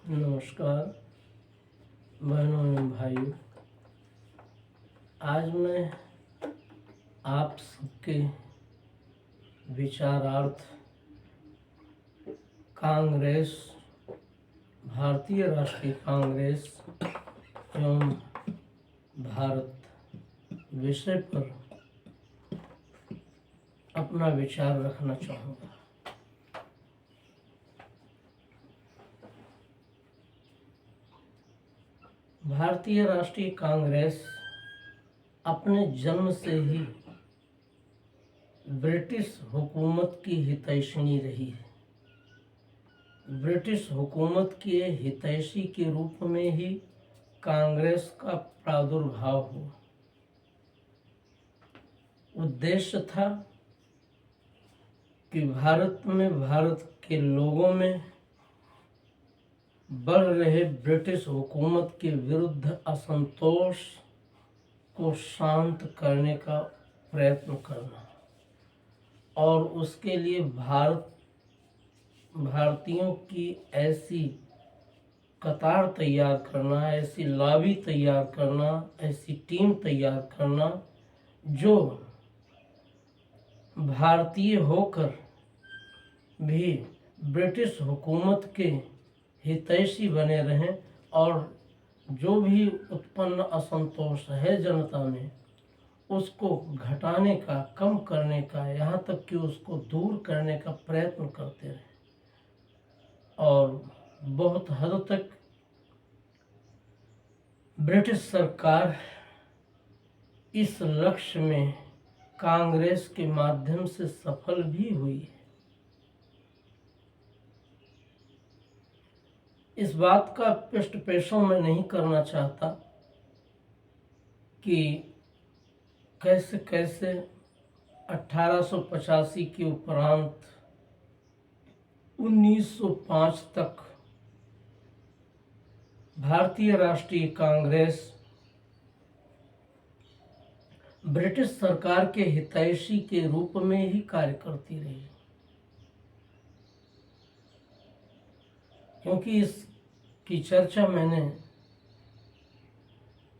नमस्कार बहनों एवं भाइयों। आज मैं आप सबके विचारार्थ कांग्रेस, भारतीय राष्ट्रीय कांग्रेस एवं भारत विषय पर अपना विचार रखना चाहूँगा। भारतीय राष्ट्रीय कांग्रेस अपने जन्म से ही ब्रिटिश हुकूमत की हितैषिणी रही है। ब्रिटिश हुकूमत के हितैषी के रूप में ही कांग्रेस का प्रादुर्भाव हुआ। उद्देश्य था कि भारत के लोगों में बढ़ रहे ब्रिटिश हुकूमत के विरुद्ध असंतोष को शांत करने का प्रयत्न करना और उसके लिए भारतीयों की ऐसी कतार तैयार करना, ऐसी लॉबी तैयार करना, ऐसी टीम तैयार करना जो भारतीय होकर भी ब्रिटिश हुकूमत के हितैषी बने रहें और जो भी उत्पन्न असंतोष है जनता में उसको घटाने का, कम करने का, यहाँ तक कि उसको दूर करने का प्रयत्न करते रहे। और बहुत हद तक ब्रिटिश सरकार इस लक्ष्य में कांग्रेस के माध्यम से सफल भी हुई है। इस बात का पृष्ठपोषण मैं नहीं करना चाहता कि कैसे कैसे 1885 के उपरांत 1905 तक भारतीय राष्ट्रीय कांग्रेस ब्रिटिश सरकार के हितैषी के रूप में ही कार्य करती रही, क्योंकि इसकी चर्चा मैंने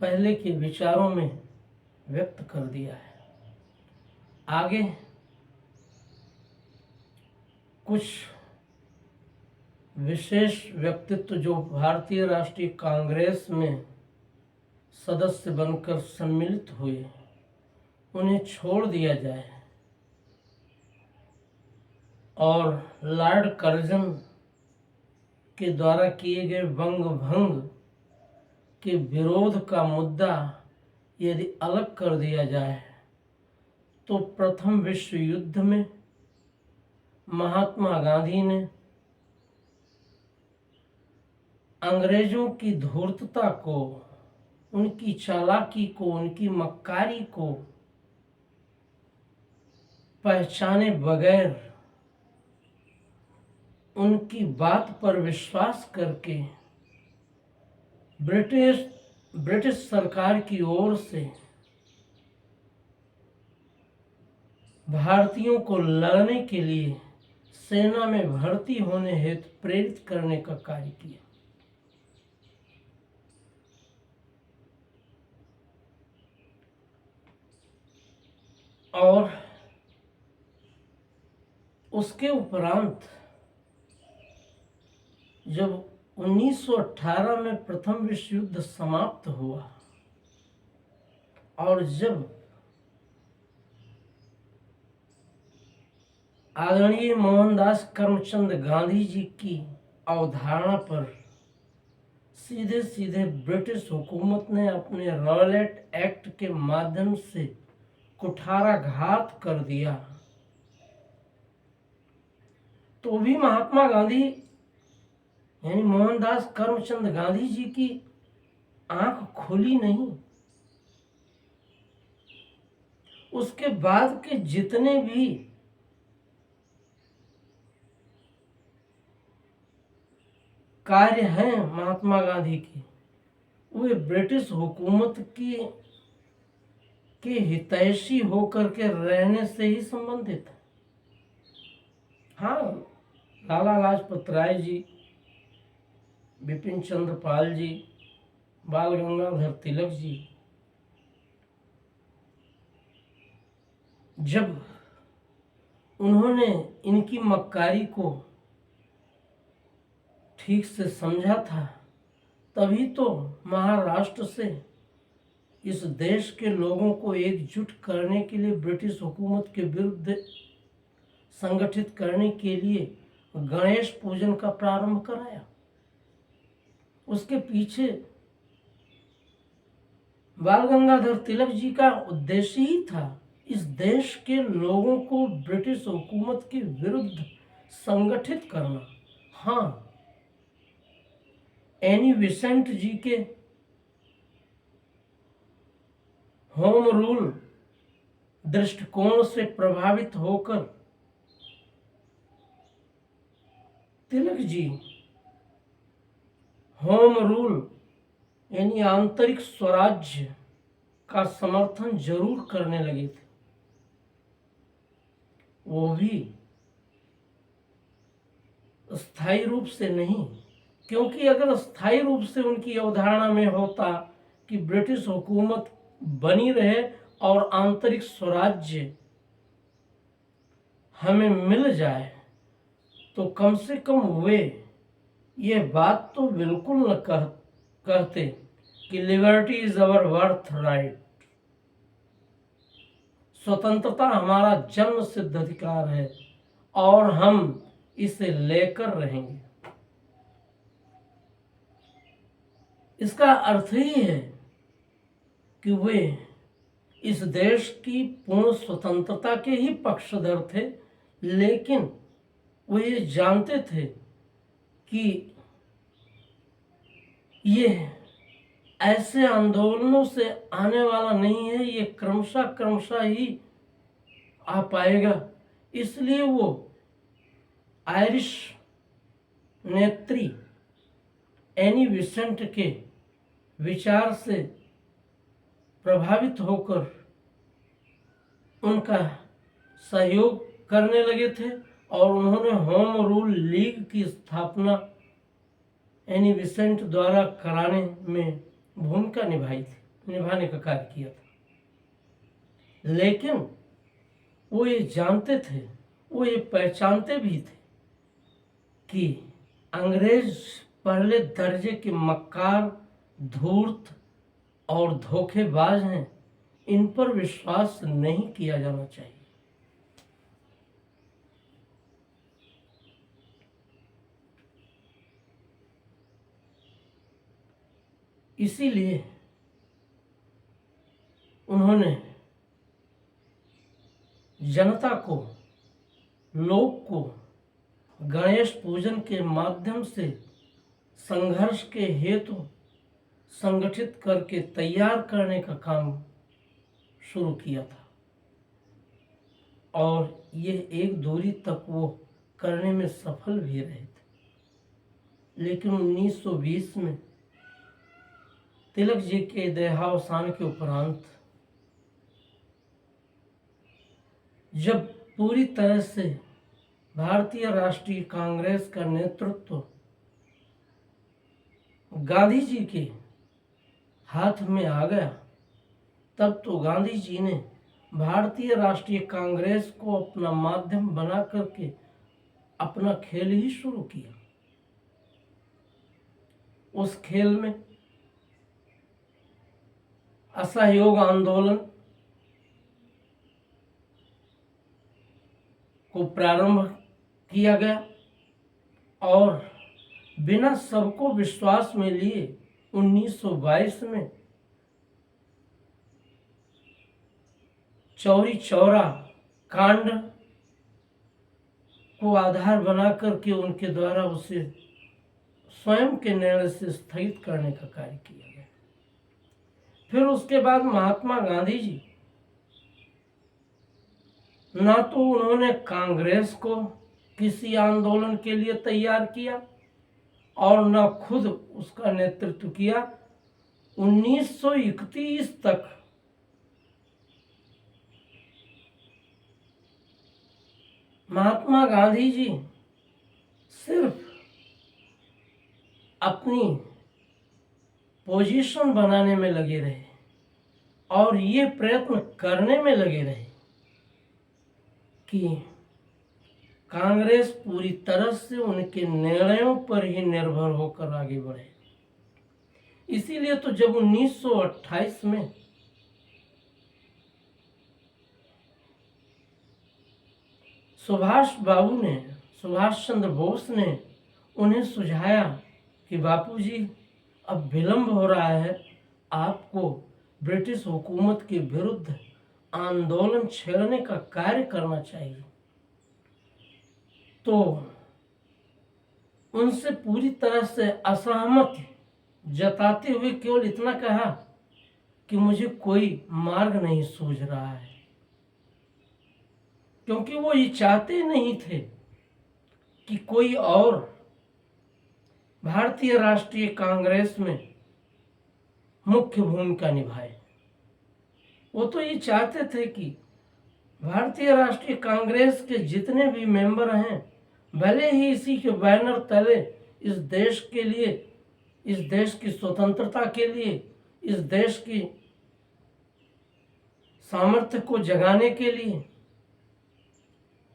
पहले के विचारों में व्यक्त कर दिया है। आगे कुछ विशेष व्यक्तित्व जो भारतीय राष्ट्रीय कांग्रेस में सदस्य बनकर सम्मिलित हुए उन्हें छोड़ दिया जाए और लॉर्ड कर्जन के द्वारा किए गए वंग भंग के विरोध का मुद्दा यदि अलग कर दिया जाए तो प्रथम विश्व युद्ध में महात्मा गांधी ने अंग्रेजों की धूर्तता को, उनकी चालाकी को, उनकी मक्कारी को पहचाने बगैर उनकी बात पर विश्वास करके ब्रिटिश सरकार की ओर से भारतीयों को लड़ने के लिए सेना में भर्ती होने हेतु प्रेरित करने का कार्य किया। और उसके उपरांत जब 1918 में प्रथम विश्व युद्ध समाप्त हुआ और जब आदरणीय मोहनदास करमचंद गांधी जी की अवधारणा पर सीधे सीधे ब्रिटिश हुकूमत ने अपने रॉयलेट एक्ट के माध्यम से कुठाराघात कर दिया, तो भी महात्मा गांधी यानी मोहनदास करमचंद गांधी जी की आंख खुली नहीं। उसके बाद के जितने भी कार्य हैं महात्मा गांधी के, वे ब्रिटिश हुकूमत के हितैषी होकर के रहने से ही संबंधित है। हाँ, लाला लाजपत राय जी बिपिन चंद्र पाल जी, बाल गंगाधर तिलक जी, जब उन्होंने इनकी मक्कारी को ठीक से समझा था, तभी तो महाराष्ट्र से इस देश के लोगों को एकजुट करने के लिए, ब्रिटिश हुकूमत के विरुद्ध संगठित करने के लिए गणेश पूजन का प्रारंभ कराया। उसके पीछे बाल गंगाधर तिलक जी का उद्देश्य ही था इस देश के लोगों को ब्रिटिश हुकूमत के विरुद्ध संगठित करना। हाँ, एनी बेसेंट जी के होम रूल दृष्टिकोण से प्रभावित होकर तिलक जी होम रूल यानी आंतरिक स्वराज्य का समर्थन जरूर करने लगे थे, वो भी स्थायी रूप से नहीं, क्योंकि अगर स्थायी रूप से उनकी अवधारणा में होता कि ब्रिटिश हुकूमत बनी रहे और आंतरिक स्वराज्य हमें मिल जाए, तो कम से कम वे ये बात तो बिल्कुल न कहते कि liberty is our birth right, स्वतंत्रता हमारा जन्म सिद्ध अधिकार है और हम इसे लेकर रहेंगे। इसका अर्थ ही है कि वे इस देश की पूर्ण स्वतंत्रता के ही पक्षधर थे, लेकिन वे ये जानते थे कि ये ऐसे आंदोलनों से आने वाला नहीं है, ये क्रमशः ही आ पाएगा। इसलिए वो आयरिश नेत्री एनी बेसेंट के विचार से प्रभावित होकर उनका सहयोग करने लगे थे और उन्होंने होम रूल लीग की स्थापना एनी बेसेंट द्वारा कराने में भूमिका निभाने का कार्य किया था। लेकिन वो ये जानते थे, वो ये पहचानते भी थे कि अंग्रेज पहले दर्जे के मक्कार, धूर्त और धोखेबाज हैं, इन पर विश्वास नहीं किया जाना चाहिए। इसीलिए उन्होंने जनता को, लोग को गणेश पूजन के माध्यम से संघर्ष के हेतु संगठित करके तैयार करने का काम शुरू किया था और ये एक दूरी तक वो करने में सफल भी रहे थे। लेकिन 1920 में तिलक जी के देहावसान के उपरांत जब पूरी तरह से भारतीय राष्ट्रीय कांग्रेस का नेतृत्व गांधी जी के हाथ में आ गया, तब तो गांधी जी ने भारतीय राष्ट्रीय कांग्रेस को अपना माध्यम बना करके अपना खेल ही शुरू किया। उस खेल में असहयोग आंदोलन को प्रारंभ किया गया और बिना सबको विश्वास में लिए 1922 में चौरी चौरा कांड को आधार बना करके उनके द्वारा उसे स्वयं के निर्णय से स्थगित करने का कार्य किया गया। फिर उसके बाद महात्मा गांधी जी ना तो उन्होंने कांग्रेस को किसी आंदोलन के लिए तैयार किया और न खुद उसका नेतृत्व किया। 1931 तक महात्मा गांधी जी सिर्फ अपनी पोजीशन बनाने में लगे रहे और ये प्रयत्न करने में लगे रहे कि कांग्रेस पूरी तरह से उनके निर्णयों पर ही निर्भर होकर आगे बढ़े। इसीलिए तो जब 1928 में सुभाष चंद्र बोस ने उन्हें सुझाया कि बापूजी, अब विलंब हो रहा है, आपको ब्रिटिश हुकूमत के विरुद्ध आंदोलन छेड़ने का कार्य करना चाहिए, तो उनसे पूरी तरह से असहमत जताते हुए केवल इतना कहा कि मुझे कोई मार्ग नहीं सूझ रहा है, क्योंकि वो ये चाहते नहीं थे कि कोई और भारतीय राष्ट्रीय कांग्रेस में मुख्य भूमिका निभाए। वो तो ये चाहते थे कि भारतीय राष्ट्रीय कांग्रेस के जितने भी मेंबर हैं, भले ही इसी के बैनर तले इस देश के लिए, इस देश की स्वतंत्रता के लिए, इस देश की सामर्थ्य को जगाने के लिए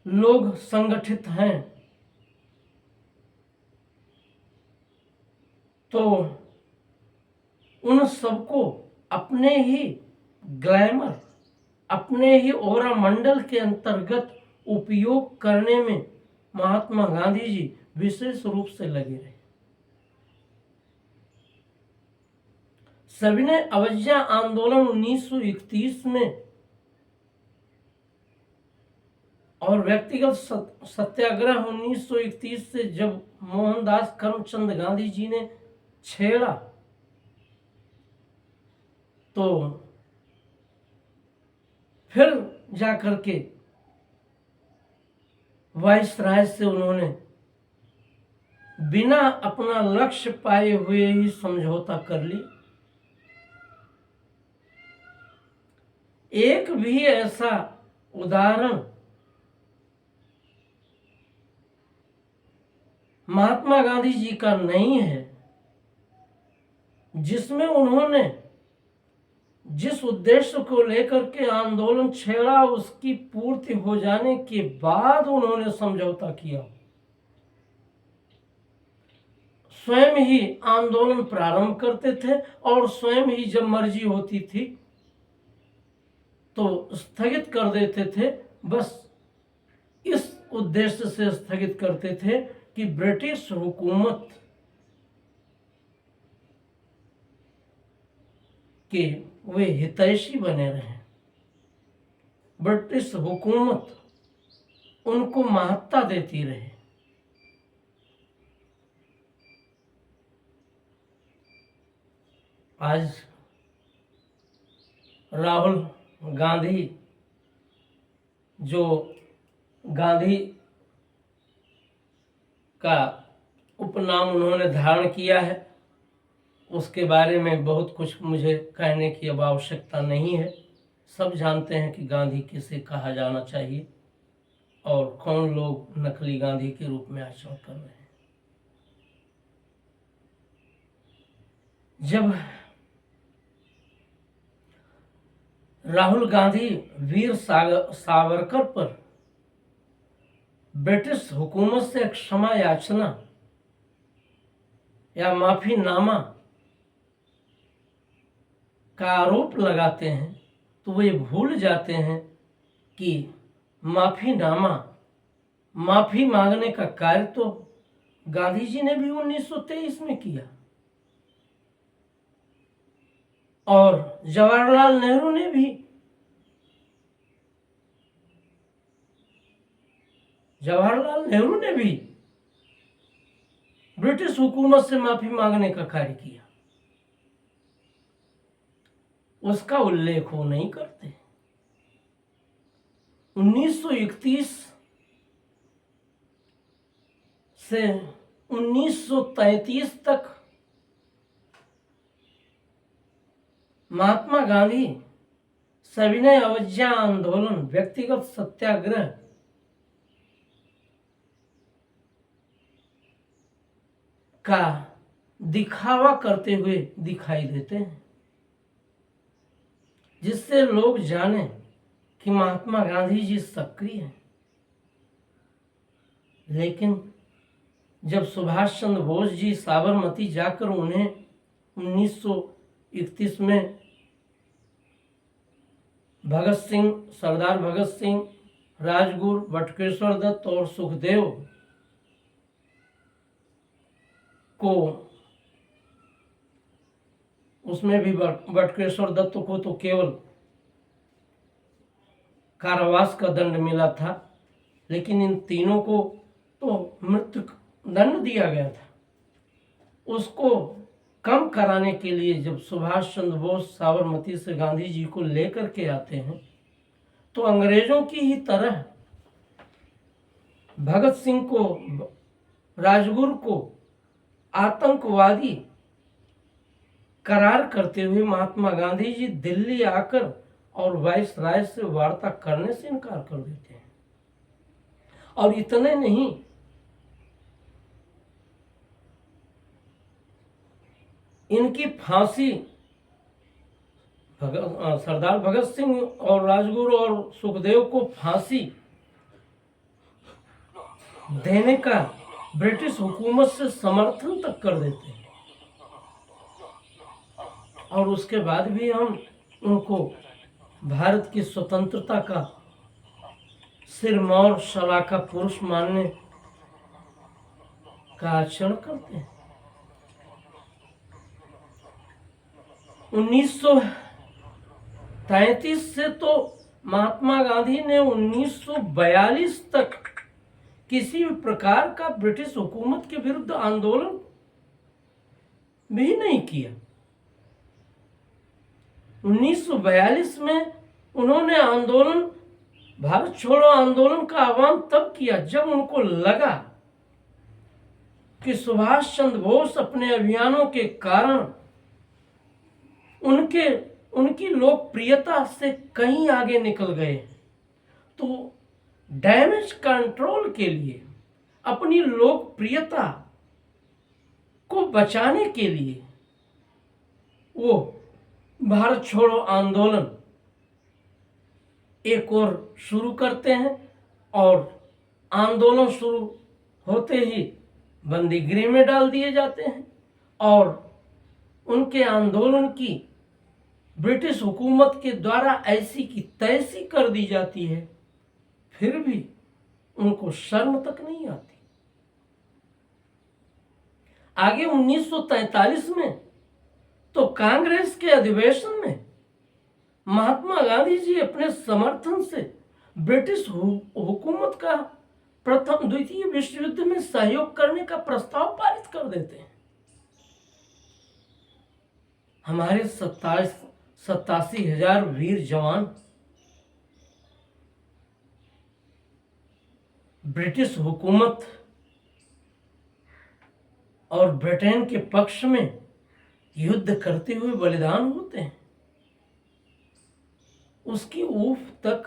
लोग संगठित हैं, तो उन सबको अपने ही ग्लैमर, अपने ही ओरा मंडल के अंतर्गत उपयोग करने में महात्मा गांधी जी विशेष रूप से लगे रहे। सविनय अवज्ञा आंदोलन 1931 में और व्यक्तिगत सत्याग्रह 1931 से जब मोहनदास करमचंद गांधी जी ने छेड़ा, तो फिर जाकर के वायसराय से उन्होंने बिना अपना लक्ष्य पाए हुए ही समझौता कर लिया। एक भी ऐसा उदाहरण महात्मा गांधी जी का नहीं है जिसमें उन्होंने जिस उद्देश्य को लेकर के आंदोलन छेड़ा, उसकी पूर्ति हो जाने के बाद उन्होंने समझौता किया। स्वयं ही आंदोलन प्रारंभ करते थे और स्वयं ही जब मर्जी होती थी तो स्थगित कर देते थे। बस इस उद्देश्य से स्थगित करते थे कि ब्रिटिश हुकूमत के वे हितैषी बने रहें, ब्रिटिश हुकूमत उनको महत्ता देती रहे। आज राहुल गांधी, जो गांधी का उपनाम उन्होंने धारण किया है, उसके बारे में बहुत कुछ मुझे कहने की अब आवश्यकता नहीं है। सब जानते हैं कि गांधी किसे कहा जाना चाहिए और कौन लोग नकली गांधी के रूप में आचरण कर रहे हैं। जब राहुल गांधी वीर सावरकर पर ब्रिटिश हुकूमत से क्षमा याचना या माफीनामा का आरोप लगाते हैं, तो वे भूल जाते हैं कि माफीनामा, माफी मांगने का कार्य तो गांधी जी ने भी 1923 में किया और जवाहरलाल नेहरू ने भी। जवाहरलाल नेहरू ने भी ब्रिटिश हुकूमत से माफी मांगने का कार्य किया, उसका उल्लेख वो नहीं करते। 1931 से 1933 तक महात्मा गांधी सविनय अवज्ञा आंदोलन, व्यक्तिगत सत्याग्रह का दिखावा करते हुए दिखाई देते हैं, जिससे लोग जाने कि महात्मा गांधी जी सक्रिय हैं। लेकिन जब सुभाष चंद्र बोस जी साबरमती जाकर उन्हें 1931 में भगत सिंह, सरदार भगत सिंह, राजगुरु, बटुकेश्वर दत्त और सुखदेव को, उसमें भी बटुकेश्वर दत्त को तो केवल कारावास का दंड मिला था, लेकिन इन तीनों को तो मृत्यु दंड दिया गया था। उसको कम कराने के लिए जब सुभाष चंद्र बोस साबरमती से गांधी जी को लेकर के आते हैं, तो अंग्रेजों की ही तरह भगत सिंह को, राजगुरु को आतंकवादी करार करते हुए महात्मा गांधी जी दिल्ली आकर और वायसराय से वार्ता करने से इनकार कर देते हैं। और इतने नहीं, इनकी फांसी सरदार भगत सिंह और राजगुरु और सुखदेव को फांसी देने का ब्रिटिश हुकूमत से समर्थन तक कर देते हैं। और उसके बाद भी हम उनको भारत की स्वतंत्रता का सिरमौर शलाका पुरुष मानने का आचरण करते हैं। 1933 से तो महात्मा गांधी ने 1942 तक किसी भी प्रकार का ब्रिटिश हुकूमत के विरुद्ध आंदोलन भी नहीं किया। 1942 में उन्होंने आंदोलन, भारत छोड़ो आंदोलन का आह्वान तब किया जब उनको लगा कि सुभाष चंद्र बोस अपने अभियानों के कारण उनकी लोकप्रियता से कहीं आगे निकल गए। तो डैमेज कंट्रोल के लिए, अपनी लोकप्रियता को बचाने के लिए वो भारत छोड़ो आंदोलन एक और शुरू करते हैं। और आंदोलन शुरू होते ही बंदी गृह में डाल दिए जाते हैं और उनके आंदोलन की ब्रिटिश हुकूमत के द्वारा ऐसी की तैसी कर दी जाती है, फिर भी उनको शर्म तक नहीं आती। आगे 1943 में तो कांग्रेस के अधिवेशन में महात्मा गांधी जी अपने समर्थन से ब्रिटिश हुकूमत का प्रथम द्वितीय विश्व युद्ध में सहयोग करने का प्रस्ताव पारित कर देते हैं। हमारे 87,000 वीर जवान ब्रिटिश हुकूमत और ब्रिटेन के पक्ष में युद्ध करते हुए बलिदान होते हैं। उसकी ऊफ तक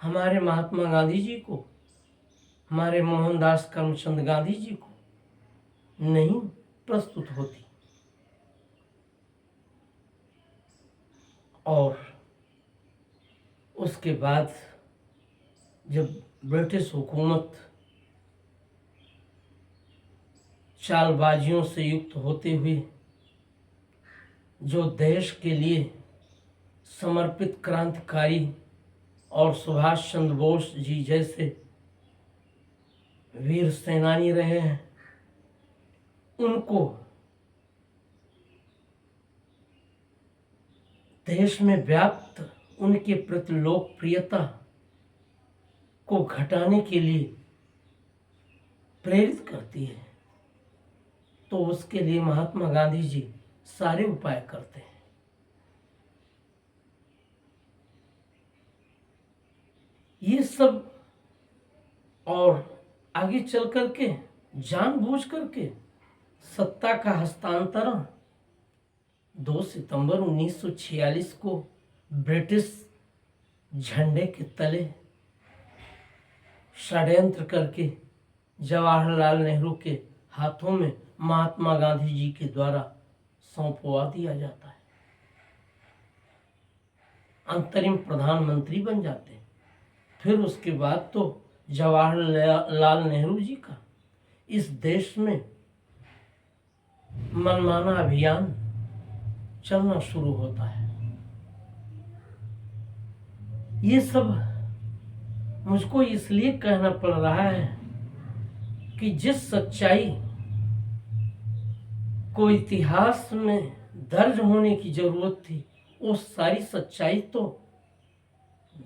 हमारे महात्मा गांधी जी को, हमारे मोहनदास करमचंद गांधी जी को नहीं प्रस्तुत होती। और उसके बाद जब ब्रिटिश हुकूमत चालबाजियों से युक्त होते हुए जो देश के लिए समर्पित क्रांतिकारी और सुभाष चंद्र बोस जी जैसे वीर सेनानी रहे हैं, उनको देश में व्याप्त उनके प्रति लोकप्रियता को घटाने के लिए प्रेरित करती है। तो उसके लिए महात्मा गांधी जी सारे उपाय करते हैं। ये सब और आगे चल करके जानबूझ करके सत्ता का हस्तांतरण 2 सितंबर 1946 को ब्रिटिश झंडे के तले षड्यंत्र करके जवाहरलाल नेहरू के हाथों में महात्मा गांधी जी के द्वारा सौंपवा दिया जाता है। अंतरिम प्रधानमंत्री बन जाते हैं। फिर उसके बाद तो जवाहरलाल नेहरू जी का इस देश में मनमाना अभियान चलना शुरू होता है। ये सब मुझको इसलिए कहना पड़ रहा है कि जिस सच्चाई को इतिहास में दर्ज होने की जरूरत थी, वो सारी सच्चाई तो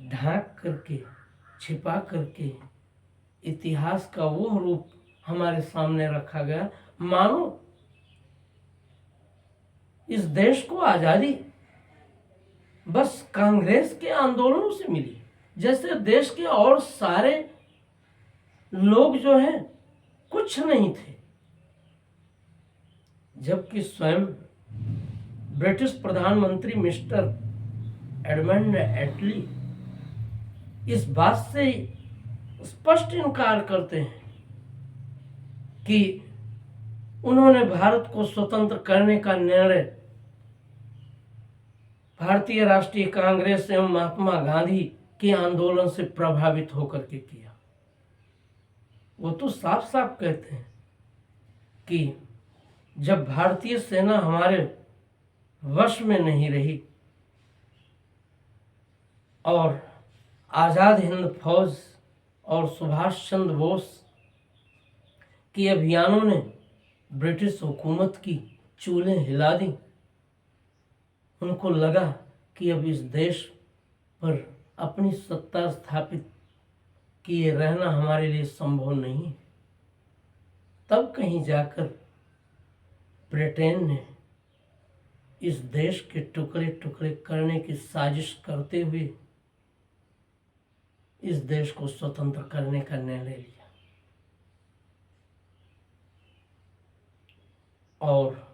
ढांक करके, छिपा करके इतिहास का वो रूप हमारे सामने रखा गया, मानो इस देश को आजादी बस कांग्रेस के आंदोलनों से मिली, जैसे देश के और सारे लोग जो हैं कुछ नहीं थे। जबकि स्वयं ब्रिटिश प्रधानमंत्री मिस्टर एडमंड एटली इस बात से स्पष्ट इनकार करते हैं कि उन्होंने भारत को स्वतंत्र करने का निर्णय भारतीय राष्ट्रीय कांग्रेस एवं महात्मा गांधी के आंदोलन से प्रभावित होकर के किया। वो तो साफ साफ कहते हैं कि जब भारतीय सेना हमारे वश में नहीं रही और आज़ाद हिंद फौज और सुभाष चंद्र बोस के अभियानों ने ब्रिटिश हुकूमत की चूल्हें हिला दी, उनको लगा कि अब इस देश पर अपनी सत्ता स्थापित किए रहना हमारे लिए संभव नहीं। तब कहीं जाकर ब्रिटेन ने इस देश के टुकड़े टुकड़े करने की साजिश करते हुए इस देश को स्वतंत्र करने का निर्णय लिया। और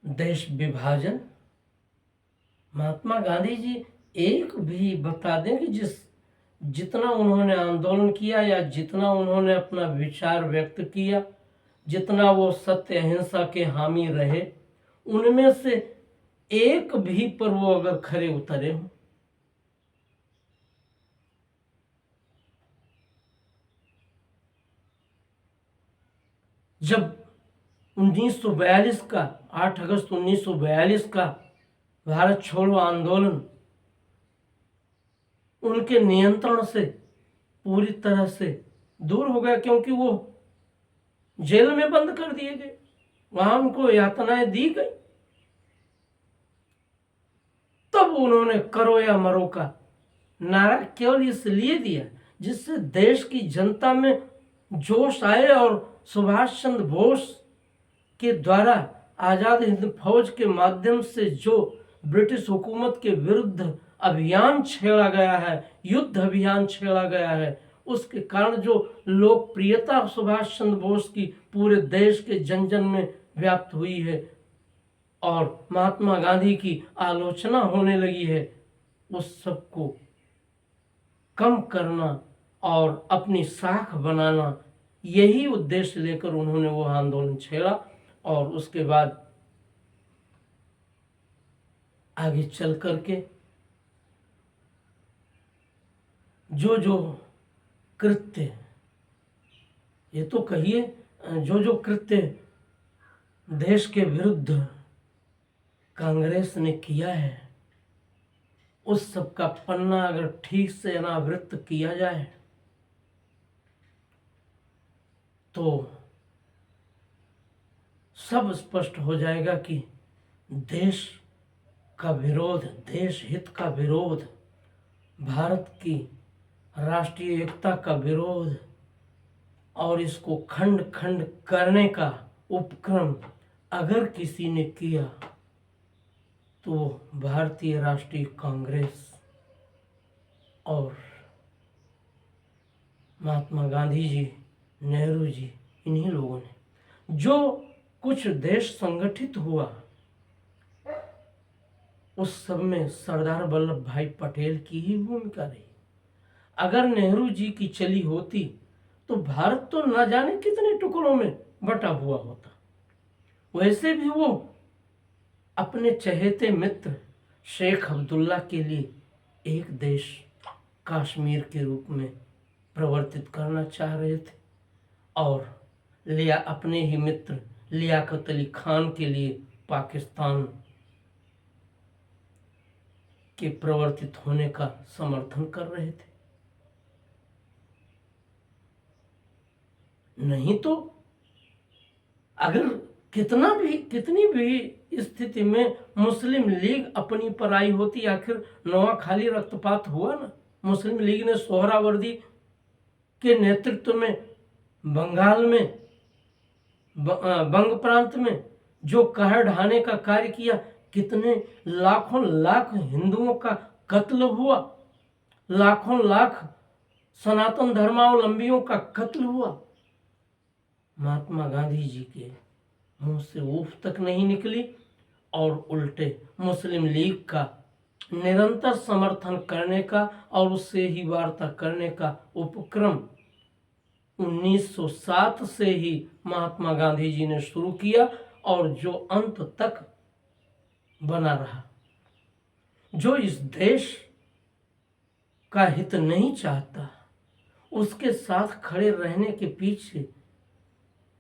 देश विभाजन, महात्मा गांधी जी एक भी बता दें कि जितना उन्होंने आंदोलन किया या जितना उन्होंने अपना विचार व्यक्त किया, जितना वो सत्य अहिंसा के हामी रहे, उनमें से एक भी पर वो अगर खरे उतरे हों, जब 1942 का 8 अगस्त 1942 का भारत छोड़ो आंदोलन उनके नियंत्रण से पूरी तरह से दूर हो गया, क्योंकि वो जेल में बंद कर दिए गए, वहां उनको यातनाएं दी गई। तब उन्होंने करो या मरो का नारा केवल इसलिए दिया जिससे देश की जनता में जोश आए और सुभाष चंद्र बोस के द्वारा आज़ाद हिंद फौज के माध्यम से जो ब्रिटिश हुकूमत के विरुद्ध अभियान छेड़ा गया है, युद्ध अभियान छेड़ा गया है, उसके कारण जो लोकप्रियता सुभाष चंद्र बोस की पूरे देश के जन जन में व्याप्त हुई है और महात्मा गांधी की आलोचना होने लगी है, उस सब को कम करना और अपनी साख बनाना, यही उद्देश्य लेकर उन्होंने वो आंदोलन छेड़ा। और उसके बाद आगे चल करके जो जो कृत्य, ये तो कहिए जो जो कृत्य देश के विरुद्ध कांग्रेस ने किया है, उस सब का पन्ना अगर ठीक से अनावृत किया जाए तो सब स्पष्ट हो जाएगा कि देश का विरोध, देश हित का विरोध, भारत की राष्ट्रीय एकता का विरोध और इसको खंड खंड करने का उपक्रम अगर किसी ने किया तो भारतीय राष्ट्रीय कांग्रेस और महात्मा गांधी जी, नेहरू जी, इन्हीं लोगों ने जो कुछ देश संगठित हुआ, उस सब में सरदार वल्लभ भाई पटेल की ही भूमिका रही। अगर नेहरू जी की चली होती तो भारत तो न जाने कितने टुकड़ों में बटा हुआ होता। वैसे भी वो अपने चहेते मित्र शेख अब्दुल्ला के लिए एक देश कश्मीर के रूप में प्रवर्तित करना चाह रहे थे और लिया अपने ही मित्र लियाकत अली खान के लिए पाकिस्तान के प्रवर्तित होने का समर्थन कर रहे थे। नहीं तो अगर कितनी भी स्थिति में मुस्लिम लीग अपनी पर आई होती, आखिर नोआखाली रक्तपात हुआ ना। मुस्लिम लीग ने सोहरावर्दी के नेतृत्व में बंगाल में बंग प्रांत में जो कहर ढाने का कार्य किया, कितने लाखों लाख हिंदुओं का कत्ल हुआ, लाखों लाख सनातन धर्मावलंबियों का कत्ल हुआ। महात्मा गांधी जी के मुंह से ऊफ तक नहीं निकली और उल्टे मुस्लिम लीग का निरंतर समर्थन करने का और उससे ही वार्ता करने का उपक्रम 1907 से ही महात्मा गांधी जी ने शुरू किया और जो अंत तक बना रहा। जो इस देश का हित नहीं चाहता, उसके साथ खड़े रहने के पीछे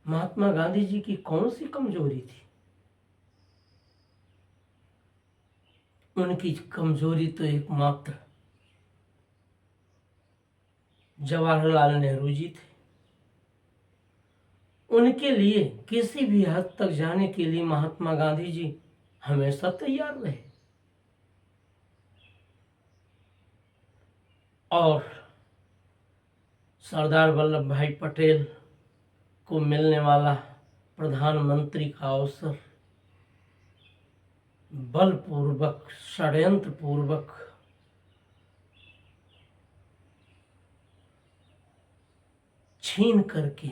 महात्मा गांधी जी की कौन सी कमजोरी थी? उनकी कमजोरी तो एकमात्र जवाहरलाल नेहरू जी थे। उनके लिए किसी भी हद तक जाने के लिए महात्मा गांधी जी हमेशा तैयार रहे। और सरदार वल्लभ भाई पटेल को मिलने वाला प्रधानमंत्री का अवसर बलपूर्वक, षड्यंत्र पूर्वक छीन करके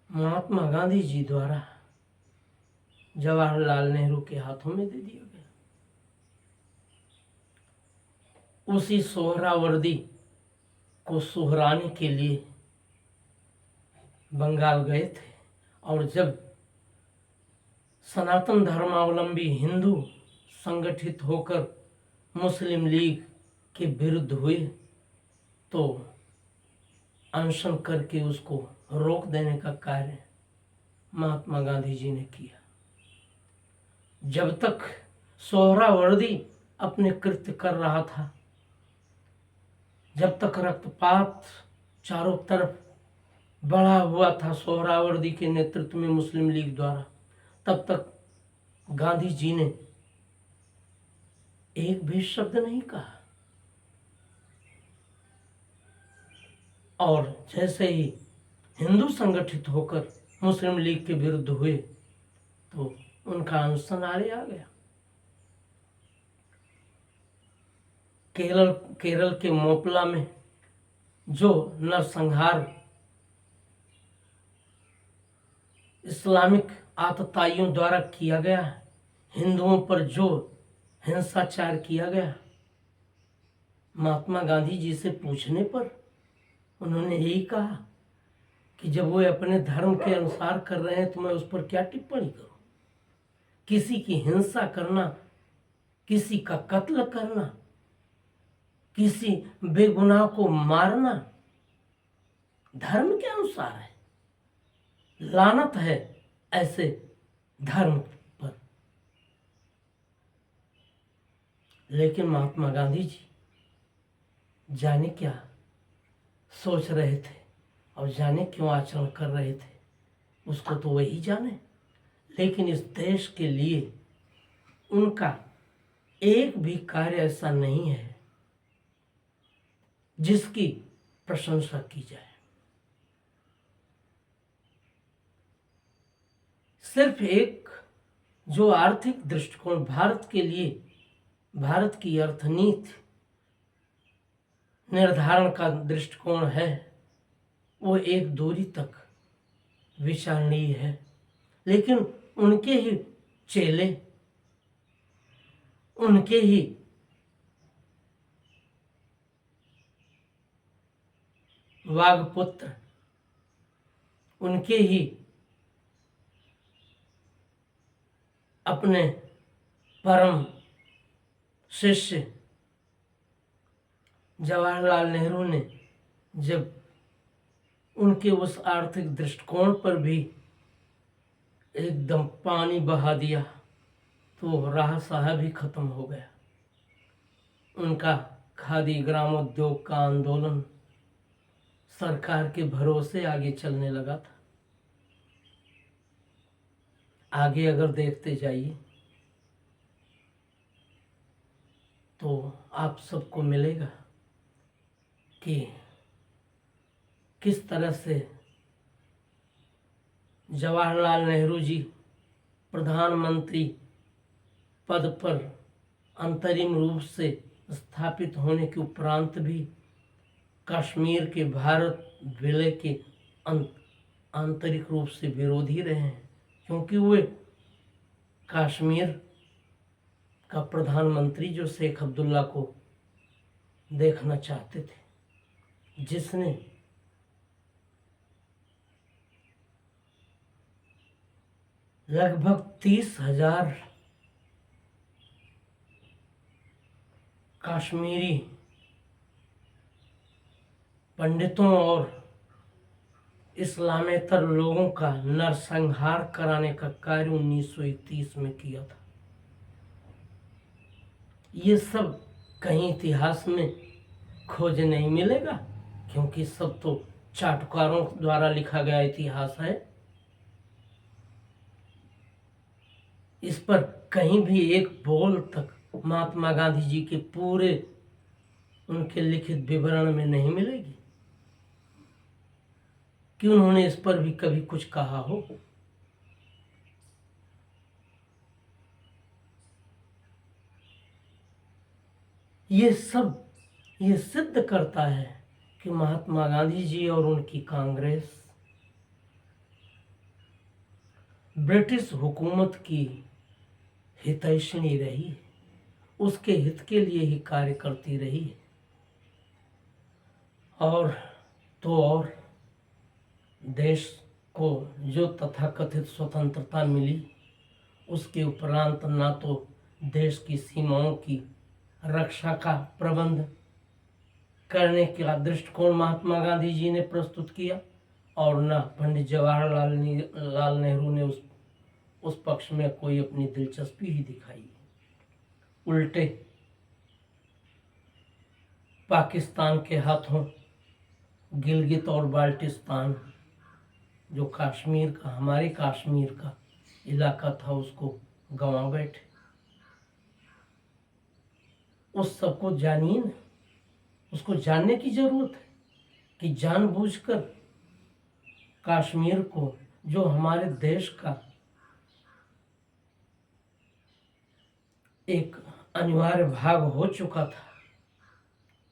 महात्मा गांधी जी द्वारा जवाहरलाल नेहरू के हाथों में दे दिया गया। उसी सोहरावर्दी को सुहराने के लिए बंगाल गए थे और जब सनातन धर्मावलंबी हिंदू संगठित होकर मुस्लिम लीग के विरुद्ध हुए तो अनशन करके उसको रोक देने का कार्य महात्मा गांधी जी ने किया। जब तक सोहरावर्दी अपने कृत्य कर रहा था, जब तक रक्तपात चारों तरफ बढ़ा हुआ था सोहरावर्दी के नेतृत्व में मुस्लिम लीग द्वारा, तब तक गांधी जी ने एक भी शब्द नहीं कहा। और जैसे ही हिंदू संगठित होकर मुस्लिम लीग के विरुद्ध हुए तो उनका अनशन आड़े आ गया। केरल के मोपला में जो नरसंहार इस्लामिक आतताइयों द्वारा किया गया, हिंदुओं पर जो हिंसाचार किया गया, महात्मा गांधी जी से पूछने पर उन्होंने यही कहा कि जब वो अपने धर्म के अनुसार कर रहे हैं तो मैं उस पर क्या टिप्पणी करूं। किसी की हिंसा करना, किसी का कत्ल करना, किसी बेगुनाह को मारना धर्म के अनुसार है। लानत है ऐसे धर्म पर। लेकिन महात्मा गांधी जी जाने क्या सोच रहे थे और जाने क्यों आचरण कर रहे थे, उसको तो वही जाने। लेकिन इस देश के लिए उनका एक भी कार्य ऐसा नहीं है जिसकी प्रशंसा की जाए। सिर्फ एक जो आर्थिक दृष्टिकोण भारत के लिए, भारत की अर्थनीति निर्धारण का दृष्टिकोण है, वो एक दूरी तक विचारणीय है। लेकिन उनके ही चेले, उनके ही वागपुत्र, उनके ही अपने परम शिष्य जवाहरलाल नेहरू ने जब उनके उस आर्थिक दृष्टिकोण पर भी एकदम पानी बहा दिया तो राह साहब ही खत्म हो गया। उनका खादी ग्रामोद्योग का आंदोलन सरकार के भरोसे आगे चलने लगा था। आगे अगर देखते जाइए तो आप सबको मिलेगा कि किस तरह से जवाहरलाल नेहरू जी प्रधानमंत्री पद पर अंतरिम रूप से स्थापित होने के उपरांत भी कश्मीर के भारत विलय के आंतरिक रूप से विरोधी रहे हैं, क्योंकि वे कश्मीर का प्रधानमंत्री जो शेख अब्दुल्ला को देखना चाहते थे, जिसने लगभग 30,000 कश्मीरी पंडितों और इस्लामेतर लोगों का नरसंहार कराने का कार्य 1931 में किया था। ये सब कहीं इतिहास में खोज नहीं मिलेगा, क्योंकि सब तो चाटुकारों द्वारा लिखा गया इतिहास है। इस पर कहीं भी एक बोल तक महात्मा गांधी जी के पूरे उनके लिखित विवरण में नहीं मिलेगी कि उन्होंने इस पर भी कभी कुछ कहा हो। ये सब ये सिद्ध करता है कि महात्मा गांधी जी और उनकी कांग्रेस ब्रिटिश हुकूमत की हितैषिणी रही है, उसके हित के लिए ही कार्य करती रही है। और देश को जो तथाकथित स्वतंत्रता मिली, उसके उपरांत ना तो देश की सीमाओं की रक्षा का प्रबंध करने का दृष्टिकोण महात्मा गांधी जी ने प्रस्तुत किया, और न पंडित जवाहरलाल नेहरू ने उस पक्ष में कोई अपनी दिलचस्पी ही दिखाई। उल्टे पाकिस्तान के हाथों गिलगित और बाल्टिस्तान, जो कश्मीर का, हमारे कश्मीर का इलाका था, उसको गंवा बैठे। उस सबको जानिए ना, उसको जानने की जरूरत है कि जानबूझकर कश्मीर को, जो हमारे देश का एक अनिवार्य भाग हो चुका था,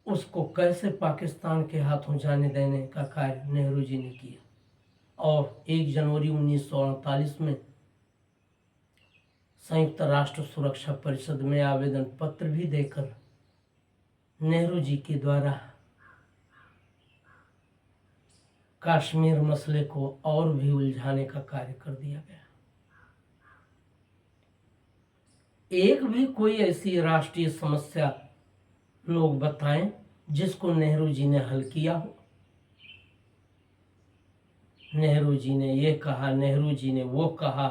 उसको कैसे पाकिस्तान के हाथों जाने देने का कार्य नेहरू जी ने किया। और 1 जनवरी 1948 में संयुक्त राष्ट्र सुरक्षा परिषद में आवेदन पत्र भी देकर नेहरू जी के द्वारा कश्मीर मसले को और भी उलझाने का कार्य कर दिया गया। एक भी कोई ऐसी राष्ट्रीय समस्या लोग बताएं जिसको नेहरू जी ने हल किया हो। नेहरू जी ने ये कहा, नेहरू जी ने वो कहा,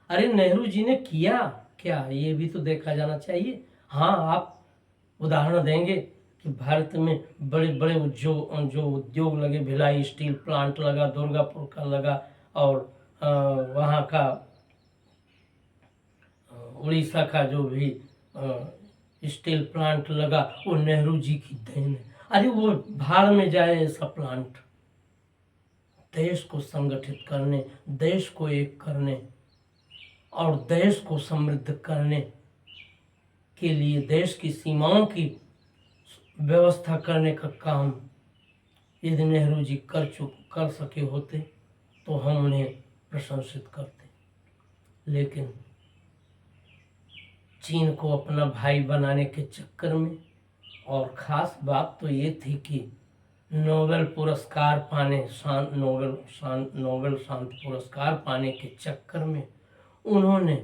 अरे नेहरू जी ने किया क्या, ये भी तो देखा जाना चाहिए। हाँ, आप उदाहरण देंगे कि भारत में बड़े बड़े जो उद्योग लगे, भिलाई स्टील प्लांट लगा, दुर्गापुर का लगा, और वहाँ का उड़ीसा का जो भी स्टील प्लांट लगा, वो नेहरू जी की देन है। अरे वो भाड़ में जाए ऐसा प्लांट। देश को संगठित करने, देश को एक करने और देश को समृद्ध करने के लिए देश की सीमाओं की व्यवस्था करने का काम यदि नेहरू जी कर सके होते तो हम उन्हें प्रशंसित करते। लेकिन चीन को अपना भाई बनाने के चक्कर में, और ख़ास बात तो ये थी कि नोबेल पुरस्कार पाने नोबेल शांति पुरस्कार पाने के चक्कर में उन्होंने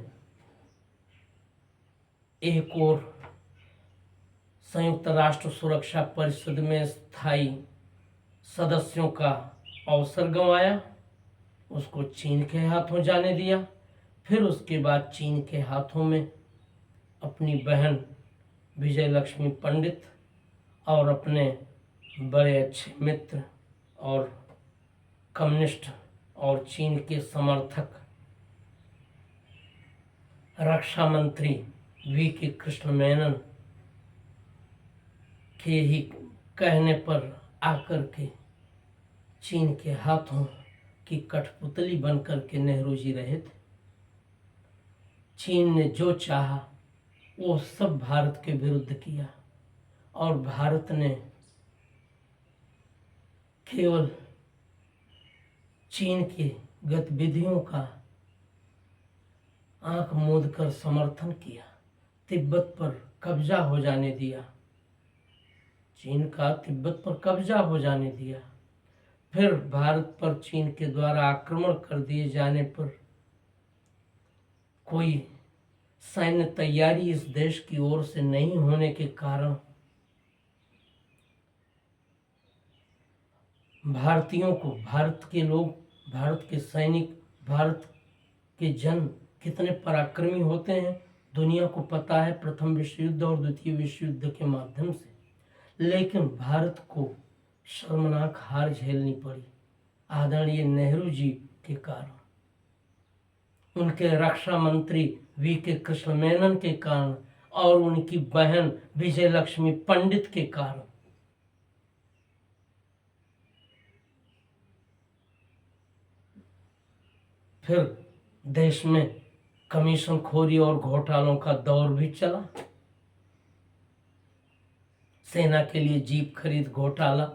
एक और संयुक्त राष्ट्र सुरक्षा परिषद में स्थायी सदस्यों का अवसर गंवाया, उसको चीन के हाथों जाने दिया। फिर उसके बाद चीन के हाथों में अपनी बहन विजय लक्ष्मी पंडित और अपने बड़े अच्छे मित्र और कम्युनिस्ट और चीन के समर्थक रक्षा मंत्री वी.के. कृष्ण मेनन के ही कहने पर आकर के चीन के हाथों की कठपुतली बनकर के नेहरू जी रहे थे। चीन ने जो चाहा वो सब भारत के विरुद्ध किया और भारत ने केवल चीन की गतिविधियों का आंख मूंद कर समर्थन किया, तिब्बत पर कब्जा हो जाने दिया, चीन का तिब्बत पर कब्जा हो जाने दिया। फिर भारत पर चीन के द्वारा आक्रमण कर दिए जाने पर कोई सैन्य तैयारी इस देश की ओर से नहीं होने के कारण भारतीयों को, भारत के लोग, भारत के सैनिक, भारत के जन कितने पराक्रमी होते हैं दुनिया को पता है, प्रथम विश्व युद्ध और द्वितीय विश्व युद्ध के माध्यम से। लेकिन भारत को शर्मनाक हार झेलनी पड़ी आदरणीय नेहरू जी के कारण, उनके रक्षा मंत्री वी.के. कृष्ण मेनन के कारण और उनकी बहन विजय लक्ष्मी पंडित के कारण। फिर देश में कमीशन खोरी और घोटालों का दौर भी चला। सेना के लिए जीप खरीद घोटाला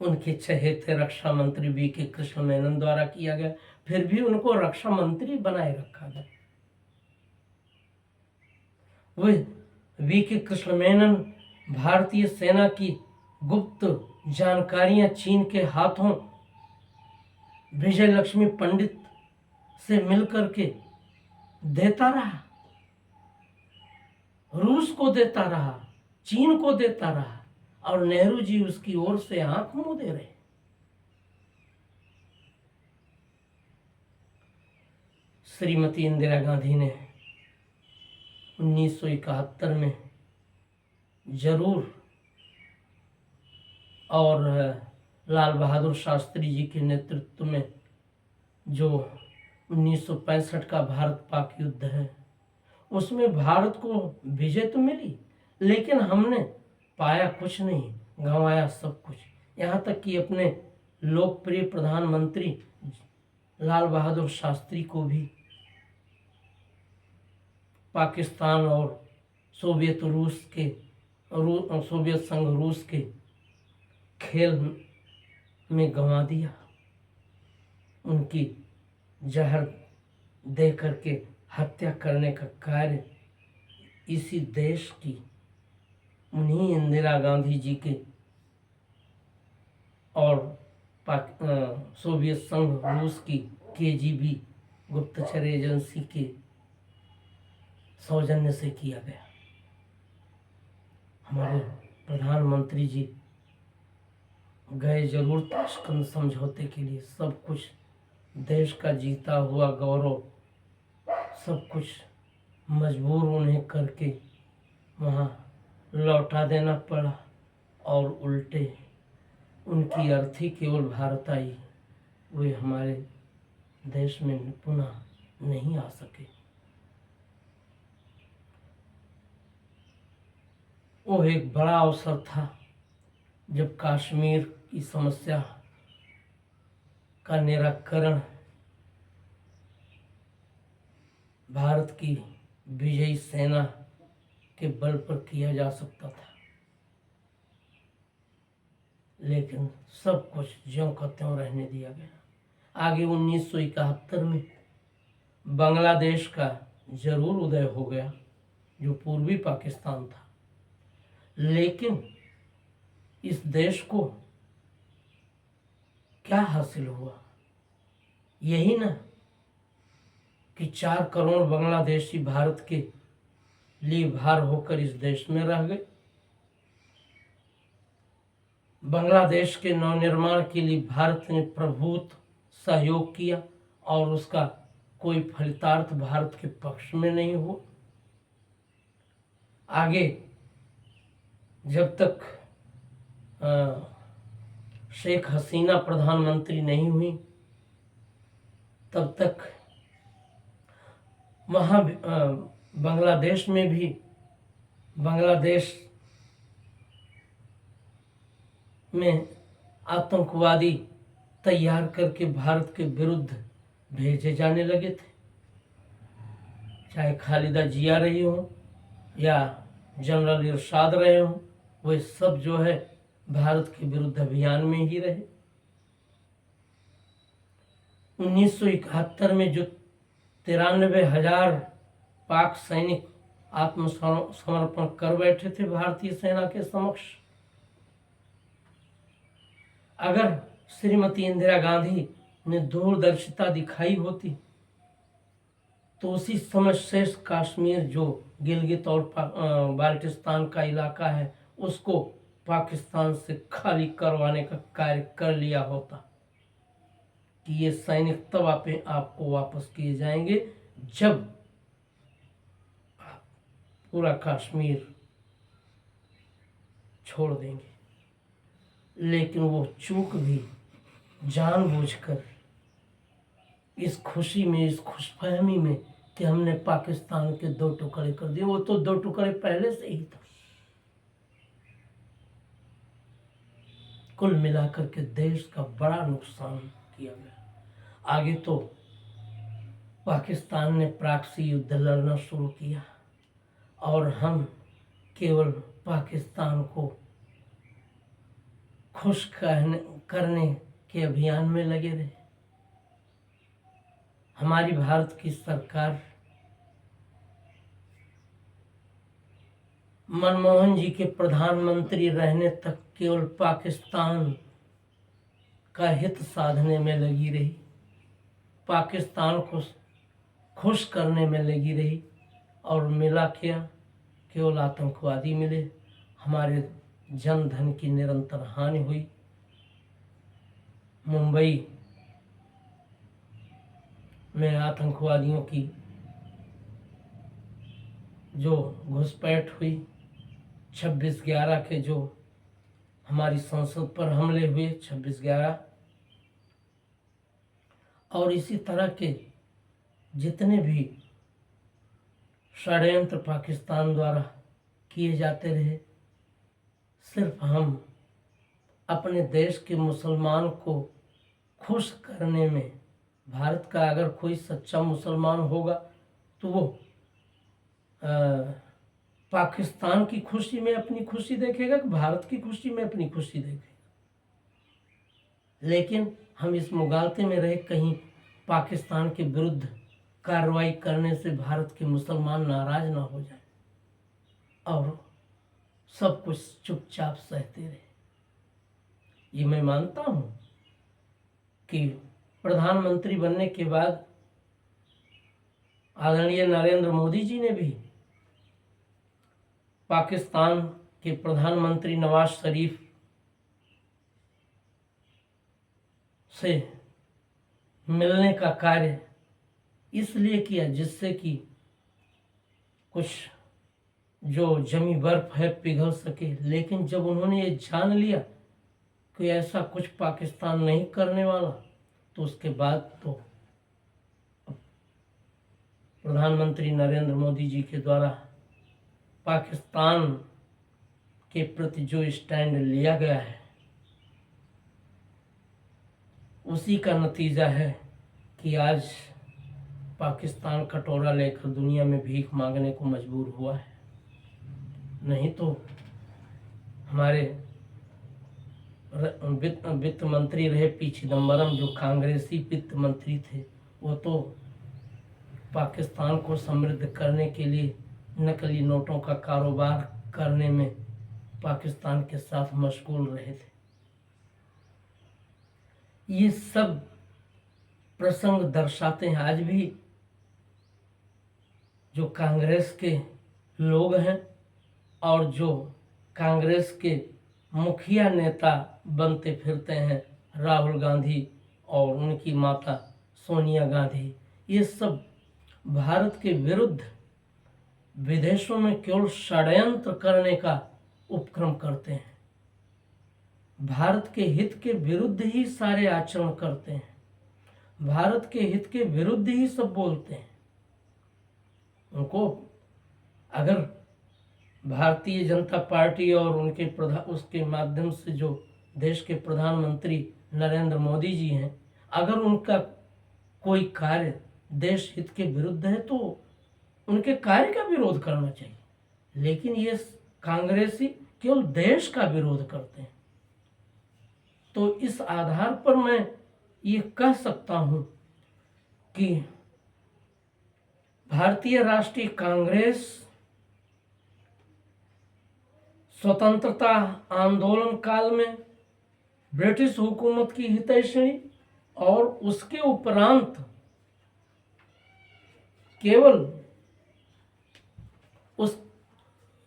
उनके चहेते रक्षा मंत्री वी.के. कृष्ण मेनन द्वारा किया गया, फिर भी उनको रक्षा मंत्री बनाए रखा गया। वे वी.के. कृष्ण मेनन भारतीय सेना की गुप्त जानकारियां चीन के हाथों विजय लक्ष्मी पंडित से मिलकर के देता रहा, रूस को देता रहा, चीन को देता रहा और नेहरू जी उसकी ओर से आंख मूंदे रहे। श्रीमती इंदिरा गांधी ने 1971 में जरूर और लाल बहादुर शास्त्री जी के नेतृत्व में जो 1965 का भारत पाक युद्ध है उसमें भारत को विजय तो मिली, लेकिन हमने पाया कुछ नहीं, गंवाया सब कुछ। यहाँ तक कि अपने लोकप्रिय प्रधानमंत्री लाल बहादुर शास्त्री को भी पाकिस्तान और सोवियत संघ रूस के खेल में गंवा दिया। उनकी जहर दे करके हत्या करने का कार्य इसी देश की उन्हीं इंदिरा गांधी जी के और सोवियत संघ रूस की केजीबी गुप्तचर एजेंसी के सौजन्य से किया गया। हमारे प्रधानमंत्री जी गए जरूर ताशकंद समझौते के लिए, सब कुछ देश का जीता हुआ गौरव सब कुछ मजबूर उन्हें करके वहाँ लौटा देना पड़ा और उल्टे उनकी अर्थी केवल भारत आई, वे हमारे देश में पुनः नहीं आ सके। वो एक बड़ा अवसर था जब कश्मीर की समस्या का निराकरण भारत की विजयी सेना के बल पर किया जा सकता था, लेकिन सब कुछ ज्यों का त्यों रहने दिया गया। आगे 1971 में बांग्लादेश का जरूर उदय हो गया जो पूर्वी पाकिस्तान था, लेकिन इस देश को क्या हासिल हुआ? यही ना कि 4 करोड़ बांग्लादेशी भारत के लिए भार होकर इस देश में रह गए। बांग्लादेश के नवनिर्माण के लिए भारत ने प्रभुत्व सहयोग किया और उसका कोई फलितार्थ भारत के पक्ष में नहीं हुआ। आगे जब तक शेख हसीना प्रधानमंत्री नहीं हुई तब तक वहाँ बांग्लादेश में भी बांग्लादेश में आतंकवादी तैयार करके भारत के विरुद्ध भेजे जाने लगे थे। चाहे खालिदा जिया रही हो या जनरल इरशाद रहे हों, वे सब जो है भारत के विरुद्ध अभियान में ही रहे। 1971 में जो 93,000 पाक सैनिक आत्मसमर्पण कर बैठे थे भारतीय सेना के समक्ष, अगर श्रीमती इंदिरा गांधी ने दूरदर्शिता दिखाई होती तो उसी समय शेष कश्मीर जो गिलगित और बाल्टिस्तान का इलाका है उसको पाकिस्तान से खाली करवाने का कार्य कर लिया होता कि ये सैनिक तब आपको वापस किए जाएंगे जब आप पूरा कश्मीर छोड़ देंगे। लेकिन वो चूक भी जानबूझकर इस खुशी में, इस खुशफहमी में कि हमने पाकिस्तान के 2 टुकड़े कर दिए, वो तो 2 टुकड़े पहले से ही था। कुल मिलाकर के देश का बड़ा नुकसान किया गया। आगे तो पाकिस्तान ने प्रॉक्सी युद्ध लड़ना शुरू किया और हम केवल पाकिस्तान को खुश करने के अभियान में लगे रहे। हमारी भारत की सरकार मनमोहन जी के प्रधानमंत्री रहने तक केवल पाकिस्तान का हित साधने में लगी रही, पाकिस्तान को खुश करने में लगी रही और मिला क्या? केवल आतंकवादी मिले, हमारे जन धन की निरंतर हानि हुई। मुंबई में आतंकवादियों की जो घुसपैठ हुई, 26/11 के जो हमारी संसद पर हमले हुए, 26/11, और इसी तरह के जितने भी षड्यंत्र पाकिस्तान द्वारा किए जाते रहे, सिर्फ हम अपने देश के मुसलमान को खुश करने में, भारत का अगर कोई सच्चा मुसलमान होगा तो वो पाकिस्तान की खुशी में अपनी खुशी देखेगा कि भारत की खुशी में अपनी खुशी देखेगा। लेकिन हम इस मुगालते में रहे कहीं पाकिस्तान के विरुद्ध कार्रवाई करने से भारत के मुसलमान नाराज ना हो जाए और सब कुछ चुपचाप सहते रहे। ये मैं मानता हूँ कि प्रधानमंत्री बनने के बाद आदरणीय नरेंद्र मोदी जी ने भी पाकिस्तान के प्रधानमंत्री नवाज शरीफ से मिलने का कार्य इसलिए किया जिससे कि कुछ जो जमी बर्फ है पिघल सके। लेकिन जब उन्होंने ये जान लिया कि ऐसा कुछ पाकिस्तान नहीं करने वाला तो उसके बाद तो प्रधानमंत्री नरेंद्र मोदी जी के द्वारा पाकिस्तान के प्रति जो स्टैंड लिया गया है उसी का नतीजा है कि आज पाकिस्तान कटोरा लेकर दुनिया में भीख मांगने को मजबूर हुआ है। नहीं तो हमारे वित्त मंत्री रहे पी चिदम्बरम, जो कांग्रेसी वित्त मंत्री थे, वो तो पाकिस्तान को समृद्ध करने के लिए नकली नोटों का कारोबार करने में पाकिस्तान के साथ मशगूल रहे थे। ये सब प्रसंग दर्शाते हैं आज भी जो कांग्रेस के लोग हैं और जो कांग्रेस के मुखिया नेता बनते फिरते हैं, राहुल गांधी और उनकी माता सोनिया गांधी, ये सब भारत के विरुद्ध विदेशों में केवल षड्यंत्र करने का उपक्रम करते हैं। भारत के हित के विरुद्ध ही सारे आचरण करते हैं, भारत के हित के विरुद्ध ही सब बोलते हैं। उनको अगर भारतीय जनता पार्टी और उनके उसके माध्यम से जो देश के प्रधानमंत्री नरेंद्र मोदी जी हैं, अगर उनका कोई कार्य देश हित के विरुद्ध है तो उनके कार्य का विरोध करना चाहिए, लेकिन ये कांग्रेसी केवल देश का विरोध करते हैं। तो इस आधार पर मैं ये कह सकता हूँ कि भारतीय राष्ट्रीय कांग्रेस स्वतंत्रता आंदोलन काल में ब्रिटिश हुकूमत की हितैषणी और उसके उपरांत केवल उस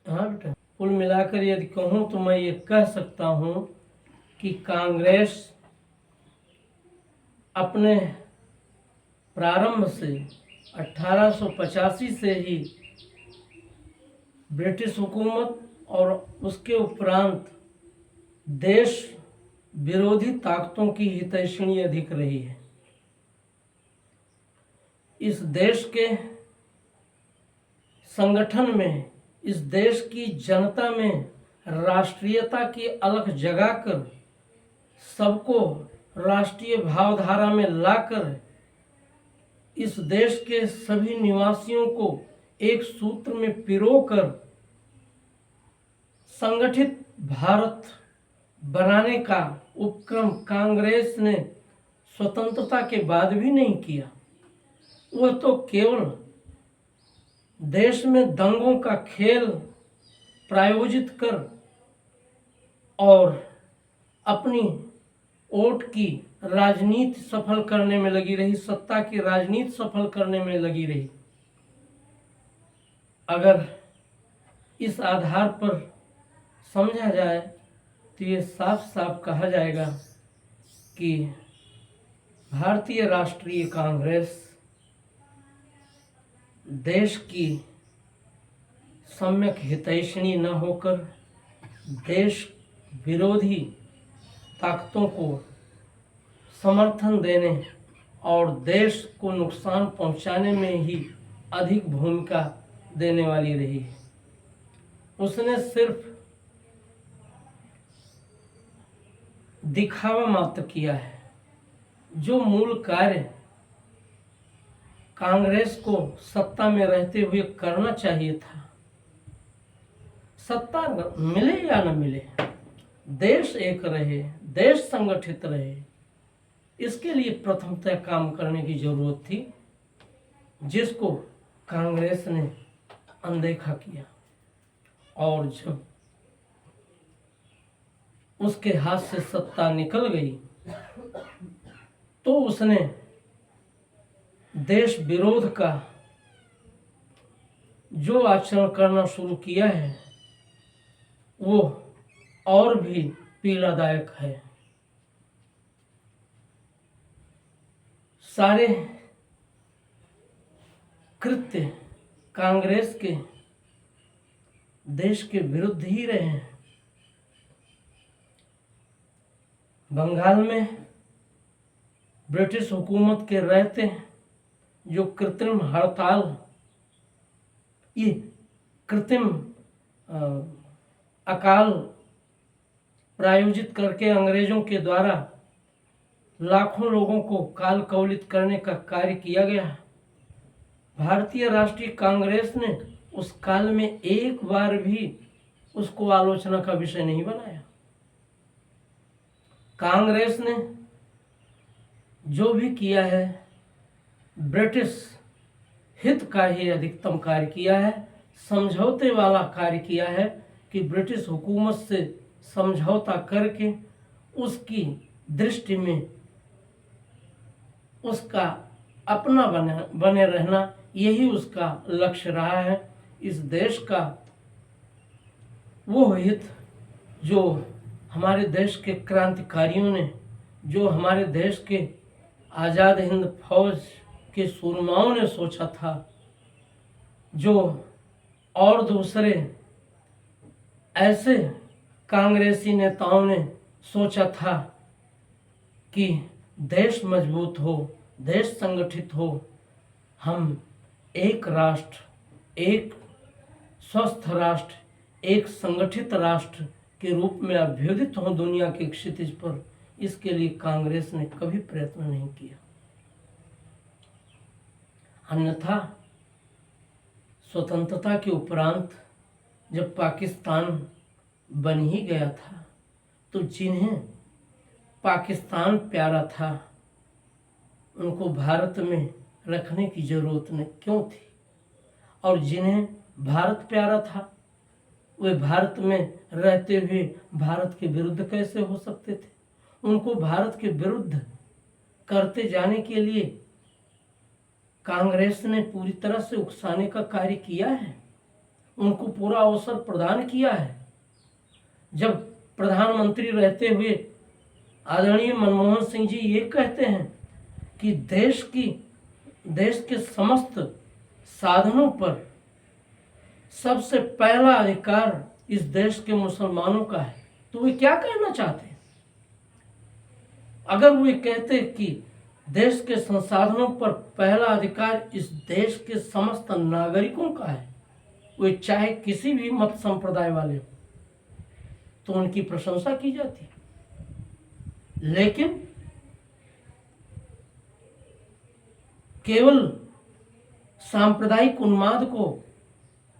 बेटा कुल मिलाकर यदि कहूँ तो मैं ये कह सकता हूँ कि कांग्रेस अपने प्रारंभ से 1885 से ही ब्रिटिश हुकूमत और उसके उपरांत देश विरोधी ताकतों की हितैषणी अधिक रही है। इस देश के संगठन में, इस देश की जनता में राष्ट्रीयता की अलख जगाकर सबको राष्ट्रीय भावधारा में लाकर इस देश के सभी निवासियों को एक सूत्र में पिरोकर संगठित भारत बनाने का उपक्रम कांग्रेस ने स्वतंत्रता के बाद भी नहीं किया। वह तो केवल देश में दंगों का खेल प्रायोजित कर और अपनी वोट की राजनीति सफल करने में लगी रही, सत्ता की राजनीति सफल करने में लगी रही। अगर इस आधार पर समझा जाए तो ये साफ साफ कहा जाएगा कि भारतीय राष्ट्रीय कांग्रेस देश की सम्यक हितैषणी न होकर देश विरोधी ताकतों को समर्थन देने और देश को नुकसान पहुंचाने में ही अधिक भूमिका देने वाली रही है। उसने सिर्फ दिखावा मात्र किया है। जो मूल कार्य कांग्रेस को सत्ता में रहते हुए करना चाहिए था, सत्ता मिले या न मिले, देश एक रहे, देश संगठित रहे, इसके लिए प्रथमतः काम करने की जरूरत थी, जिसको कांग्रेस ने अनदेखा किया। और जब उसके हाथ से सत्ता निकल गई तो उसने देश विरोध का जो आचरण करना शुरू किया है वो और भी पीड़ादायक है। सारे कृत्य कांग्रेस के देश के विरुद्ध ही रहे हैं। बंगाल में ब्रिटिश हुकूमत के रहते जो कृत्रिम हड़ताल, ये कृत्रिम अकाल प्रायोजित करके अंग्रेजों के द्वारा लाखों लोगों को काल कवलित करने का कार्य किया गया। भारतीय राष्ट्रीय कांग्रेस ने उस काल में एक बार भी उसको आलोचना का विषय नहीं बनाया। कांग्रेस ने जो भी किया है ब्रिटिश हित का ही अधिकतम कार्य किया है, समझौते वाला कार्य किया है। कि ब्रिटिश हुकूमत से समझौता करके उसकी दृष्टि में उसका अपना बने रहना, यही उसका लक्ष्य रहा है। इस देश का वो हित जो हमारे देश के क्रांतिकारियों ने, जो हमारे देश के आज़ाद हिंद फौज के सूरमाओं ने सोचा था, जो और दूसरे ऐसे कांग्रेसी नेताओं ने सोचा था कि देश मजबूत हो, देश संगठित हो, हम एक राष्ट्र, एक स्वस्थ राष्ट्र, एक संगठित राष्ट्र के रूप में अभ्युदित हों दुनिया के क्षितिज पर, इसके लिए कांग्रेस ने कभी प्रयत्न नहीं किया। अन्यथा स्वतंत्रता के उपरांत जब पाकिस्तान बन ही गया था, तो जिन्हें पाकिस्तान प्यारा था उनको भारत में रखने की जरूरत नहीं क्यों थी, और जिन्हें भारत प्यारा था वे भारत में रहते हुए भारत के विरुद्ध कैसे हो सकते थे। उनको भारत के विरुद्ध करते जाने के लिए कांग्रेस ने पूरी तरह से उकसाने का कार्य किया है, उनको पूरा अवसर प्रदान किया है। जब प्रधानमंत्री रहते हुए आदरणीय मनमोहन सिंह जी ये कहते हैं कि देश के समस्त साधनों पर सबसे पहला अधिकार इस देश के मुसलमानों का है, तो वे क्या कहना चाहते हैं? अगर वे कहते कि देश के संसाधनों पर पहला अधिकार इस देश के समस्त नागरिकों का है, वे चाहे किसी भी मत संप्रदाय वाले हो, तो उनकी प्रशंसा की जाती है। लेकिन केवल सांप्रदायिक उन्माद को,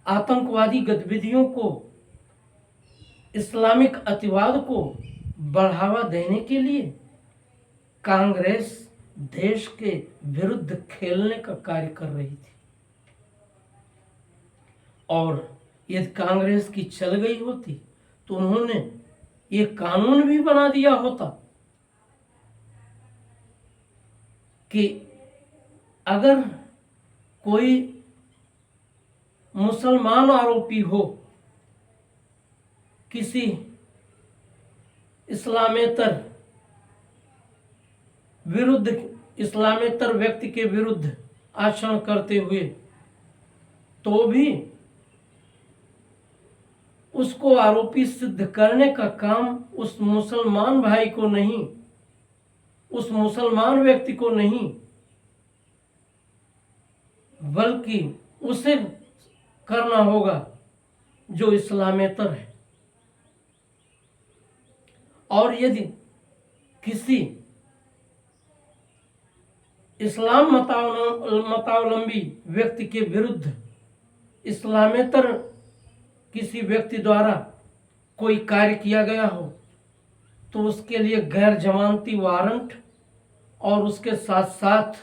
आतंकवादी गतिविधियों को, इस्लामिक अतिवाद को बढ़ावा देने के लिए कांग्रेस देश के विरुद्ध खेलने का कार्य कर रही थी। और यदि कांग्रेस की चल गई होती तो उन्होंने ये कानून भी बना दिया होता कि अगर कोई मुसलमान आरोपी हो किसी इस्लामेतर व्यक्ति के विरुद्ध आचरण करते हुए, तो भी उसको आरोपी सिद्ध करने का काम उस मुसलमान भाई को नहीं, उस मुसलमान व्यक्ति को नहीं, बल्कि उसे करना होगा जो इस्लामेतर है। और यदि किसी इस्लाम मतावलंबी व्यक्ति के विरुद्ध इस्लामेतर किसी व्यक्ति द्वारा कोई कार्य किया गया हो, तो उसके लिए गैर जमानती वारंट और उसके साथ साथ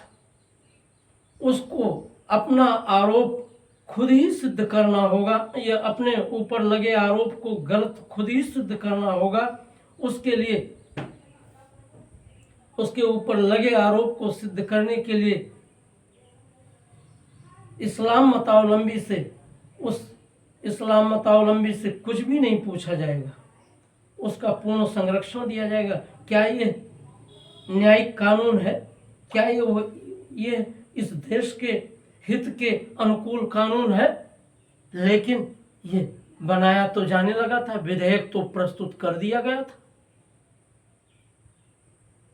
उसको अपना आरोप खुद ही सिद्ध करना होगा, या अपने ऊपर लगे आरोप को गलत खुद ही सिद्ध करना होगा। उसके लिए उसके ऊपर लगे आरोप को सिद्ध करने के लिए इस्लाम मतावलंबी से कुछ भी नहीं पूछा जाएगा, उसका पूर्ण संरक्षण दिया जाएगा। क्या ये न्यायिक कानून है? क्या ये इस देश के हित के अनुकूल कानून है? लेकिन ये बनाया तो जाने लगा था, विधेयक तो प्रस्तुत कर दिया गया था,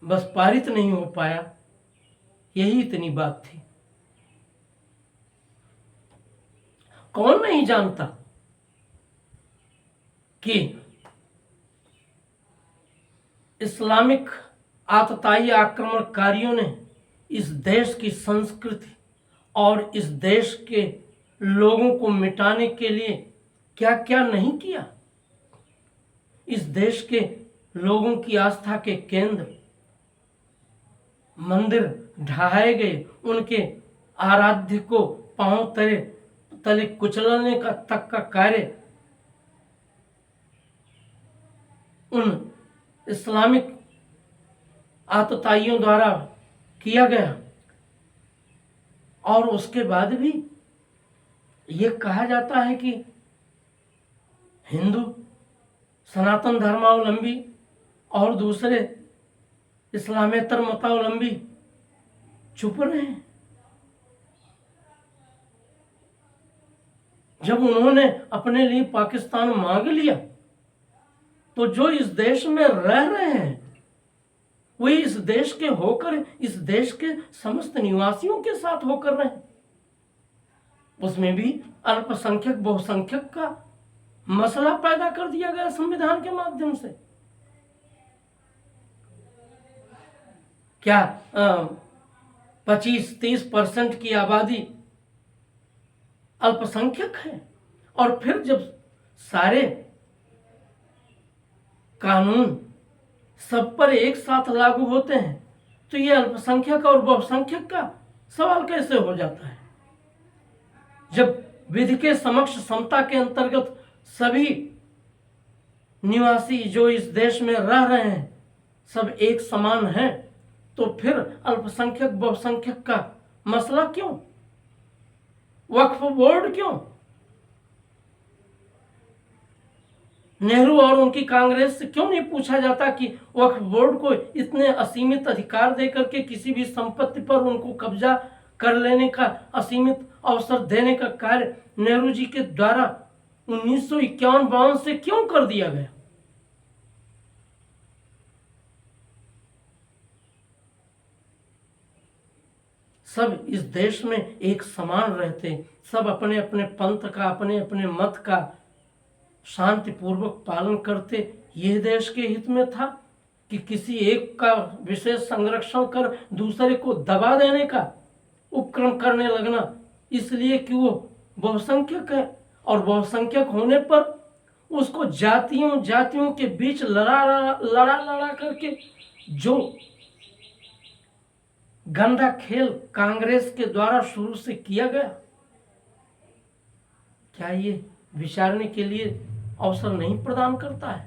बस पारित नहीं हो पाया, यही इतनी बात थी। कौन नहीं जानता कि इस्लामिक आतताई आक्रमणकारियों ने इस देश की संस्कृति और इस देश के लोगों को मिटाने के लिए क्या क्या नहीं किया। इस देश के लोगों की आस्था के केंद्र मंदिर ढहाए गए, उनके आराध्य को पांव तले कुचलने का तक का कार्य उन इस्लामिक आतताइयों द्वारा किया गया। और उसके बाद भी ये कहा जाता है कि हिंदू सनातन धर्मावलंबी और दूसरे इस्लामेतर मतावलंबी चुप रहे हैं। जब उन्होंने अपने लिए पाकिस्तान मांग लिया तो जो इस देश में रह रहे हैं वे इस देश के होकर, इस देश के समस्त निवासियों के साथ होकर रहे। उसमें भी अल्पसंख्यक बहुसंख्यक का मसला पैदा कर दिया गया संविधान के माध्यम से। क्या 25-30% की आबादी अल्पसंख्यक है? और फिर जब सारे कानून सब पर एक साथ लागू होते हैं तो ये अल्पसंख्यक और बहुसंख्यक का सवाल कैसे हो जाता है? जब विधि के समक्ष समता के अंतर्गत सभी निवासी जो इस देश में रह रहे हैं सब एक समान हैं, तो फिर अल्पसंख्यक बहुसंख्यक का मसला क्यों? वक्फ बोर्ड क्यों? नेहरू और उनकी कांग्रेस से क्यों नहीं पूछा जाता कि वक्फ बोर्ड को इतने असीमित अधिकार देकर के किसी भी संपत्ति पर उनको कब्जा कर लेने का असीमित अवसर देने का कार्य नेहरू जी के द्वारा 1951-52 से क्यों कर दिया गया? सब इस देश में एक समान रहते, सब अपने अपने पंथ का, अपने अपने मत का शांतिपूर्वक पालन करते। यह देश के हित में था कि किसी एक का विशेष संरक्षण कर दूसरे को दबा देने का उपक्रम करने लगना, इसलिए कि वो बहुसंख्यक है और बहुसंख्यक होने पर उसको जातियों के बीच लड़ा करके जो गंदा खेल कांग्रेस के द्वारा शुरू से किया गया, क्या ये विचारने के लिए अवसर नहीं प्रदान करता है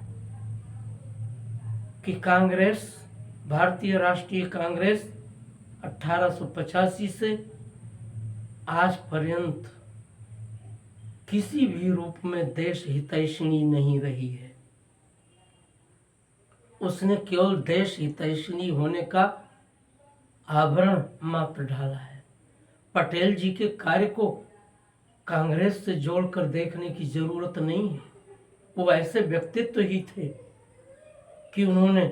कि कांग्रेस, भारतीय राष्ट्रीय कांग्रेस 1885 से आज पर्यंत किसी भी रूप में देश हितैषिणी नहीं रही है। उसने केवल देश हितैषिणी होने का आवरण मात्र ढाला है। पटेल जी के कार्य को कांग्रेस से जोड़कर देखने की जरूरत नहीं है। वो ऐसे व्यक्तित्व ही थे कि उन्होंने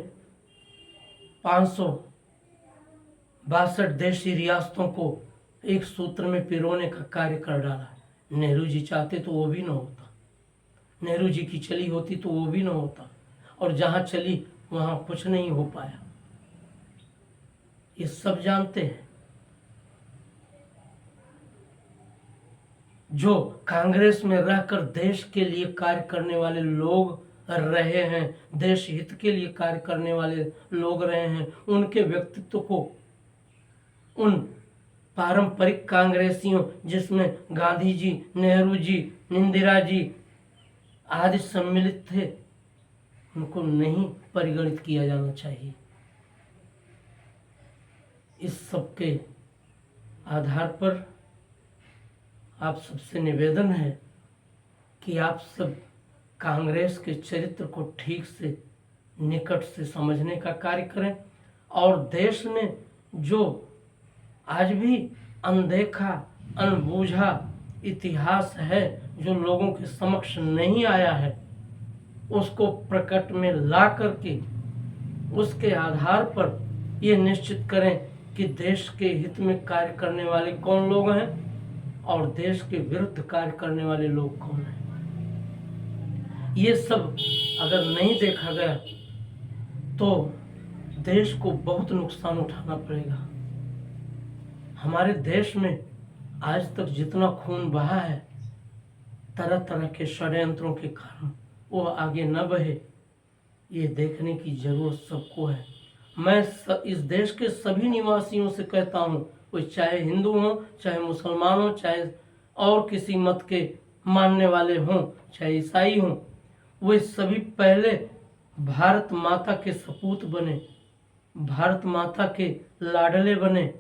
562 देशी रियासतों को एक सूत्र में पिरोने का कार्य कर डाला। नेहरू जी चाहते तो वो भी न होता, नेहरू जी की चली होती तो वो भी न होता, और जहां चली वहां कुछ नहीं हो पाया। ये सब जानते हैं। जो कांग्रेस में रहकर देश के लिए कार्य करने वाले लोग रहे हैं, देश हित के लिए कार्य करने वाले लोग रहे हैं, उनके व्यक्तित्व को उन पारंपरिक कांग्रेसियों जिसमें गांधी जी, नेहरू जी, इंदिरा जी आदि सम्मिलित थे, उनको नहीं परिगणित किया जाना चाहिए। इस सब के आधार पर आप सबसे निवेदन है कि आप सब कांग्रेस के चरित्र को ठीक से निकट से समझने का कार्य करें, और देश में जो आज भी अनदेखा अनबूझा इतिहास है जो लोगों के समक्ष नहीं आया है, उसको प्रकट में ला करके उसके आधार पर ये निश्चित करें कि देश के हित में कार्य करने वाले कौन लोग हैं और देश के विरुद्ध कार्य करने वाले लोग कौन हैं। ये सब अगर नहीं देखा गया तो देश को बहुत नुकसान उठाना पड़ेगा। हमारे देश में आज तक जितना खून बहा है तरह तरह के षड्यंत्रों के कारण, वो आगे न बहे, ये देखने की जरूरत सबको है। मैं इस देश के सभी निवासियों से कहता हूँ, कोई चाहे हिंदू हो, चाहे मुसलमान हो, चाहे और किसी मत के मानने वाले हों, चाहे ईसाई हों, वे सभी पहले भारत माता के सपूत बने, भारत माता के लाडले बने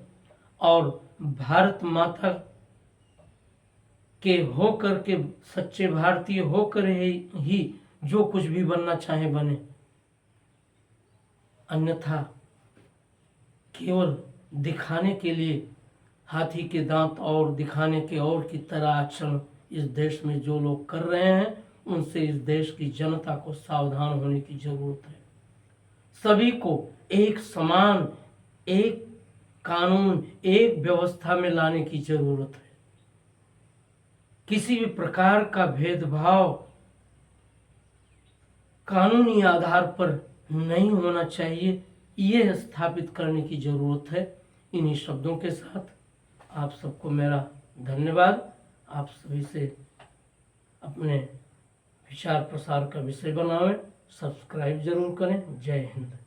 और भारत माता के होकर के सच्चे भारतीय होकर ही जो कुछ भी बनना चाहे बने, अन्यथा केवल दिखाने के लिए हाथी के दांत और दिखाने के और की तरह आचरण इस देश में जो लोग कर रहे हैं, उनसे इस देश की जनता को सावधान होने की जरूरत है। सभी को एक समान, एक कानून, एक व्यवस्था में लाने की जरूरत है। किसी भी प्रकार का भेदभाव कानूनी आधार पर नहीं होना चाहिए, ये स्थापित करने की जरूरत है। इन्हीं शब्दों के साथ आप सबको मेरा धन्यवाद। आप सभी से अपने विचार प्रसार का विषय बनावें, सब्सक्राइब जरूर करें। जय हिंद।